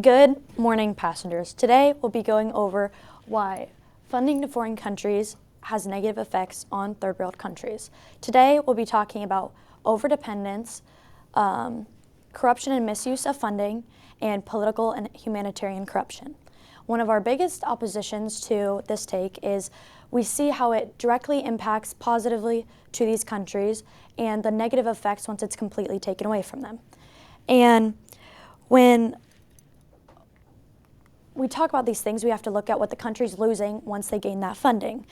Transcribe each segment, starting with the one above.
Good morning, passengers. Today we'll be going over why funding to foreign countries has negative effects on third world countries. Today we'll be talking about overdependence, corruption and misuse of funding, and political and humanitarian corruption. One of our biggest oppositions to this take is we see how it directly impacts positively to these countries and the negative effects once it's completely taken away from them. And when we talk about these things, we have to look at what the country's losing once they gain that funding.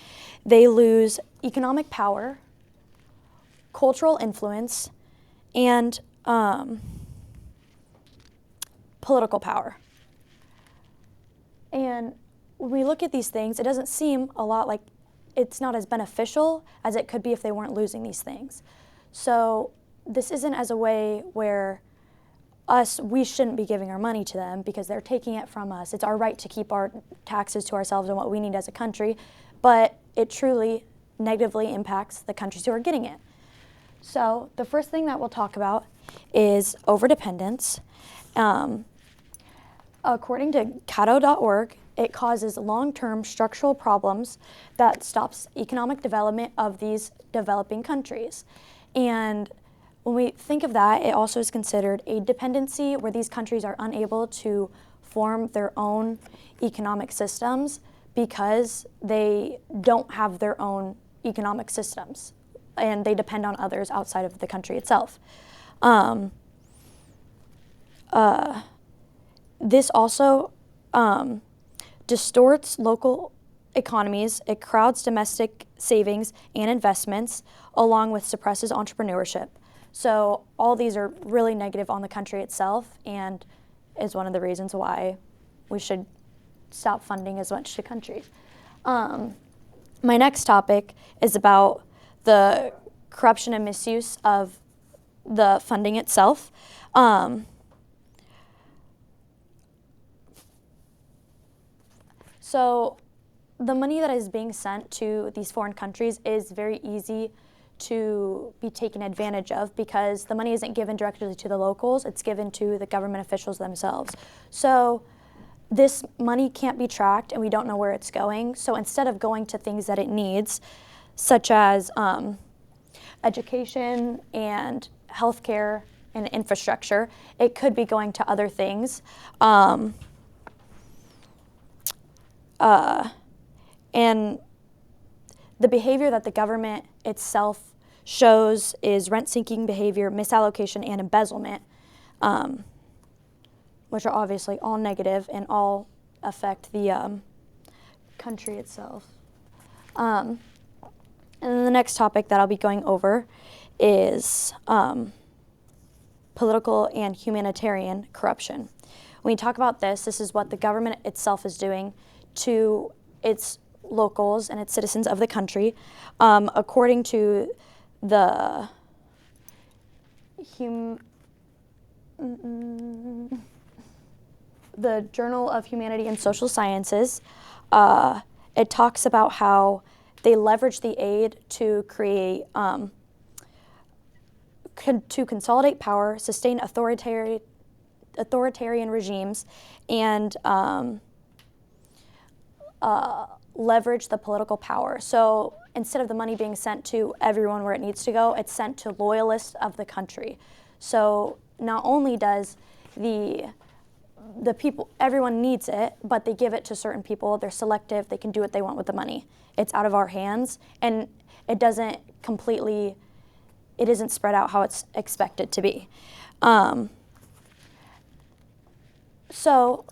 They lose economic power, cultural influence, and political power. And when we look at these things, it doesn't seem a lot like it's not as beneficial as it could be if they weren't losing these things. So this isn't as a way where we shouldn't be giving our money to them because they're taking it from us. It's our right to keep our taxes to ourselves and what we need as a country, but it truly negatively impacts the countries who are getting it. So the first thing that we'll talk about is overdependence. According to Cato.org, it causes long-term structural problems that stops economic development of these developing countries. And when we think of that, it also is considered a dependency where these countries are unable to form their own economic systems because they don't have their own economic systems and they depend on others outside of the country itself. This also distorts local economies, it crowds domestic savings and investments, along with suppresses entrepreneurship. So all these are really negative on the country itself and is one of the reasons why we should stop funding as much to countries. My next topic is about the corruption and misuse of the funding itself. So the money that is being sent to these foreign countries is very easy to be taken advantage of because the money isn't given directly to the locals, it's given to the government officials themselves. So this money can't be tracked and we don't know where it's going. So instead of going to things that it needs, such as education and healthcare and infrastructure, it could be going to other things. And the behavior that the government itself shows is rent-seeking behavior, misallocation, and embezzlement, which are obviously all negative and all affect the country itself. And then the next topic that I'll be going over is political and humanitarian corruption. When we talk about this is what the government itself is doing to its locals and its citizens of the country. According to the Journal of Humanity and Social Sciences, it talks about how they leverage the aid to create, to consolidate power, sustain authoritarian regimes, and leverage the political power. So instead of the money being sent to everyone where it needs to go, it's sent to loyalists of the country. So not only does the people, everyone needs it, but they give it to certain people. They're selective. They can do what they want with the money. It's out of our hands, and it isn't spread out how it's expected to be. So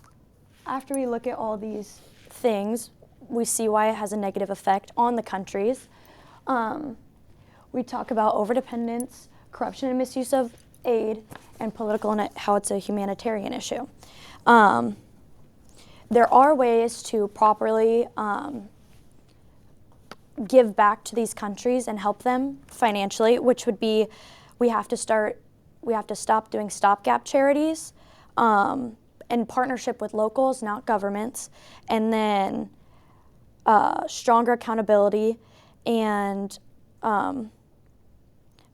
after we look at all these things, we see why it has a negative effect on the countries. We talk about overdependence, corruption and misuse of aid, and political and how it's a humanitarian issue. There are ways to properly give back to these countries and help them financially, which would be we have to stop doing stopgap charities in partnership with locals, not governments, and then stronger accountability and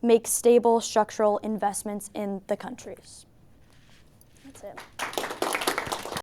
make stable structural investments in the countries. That's it.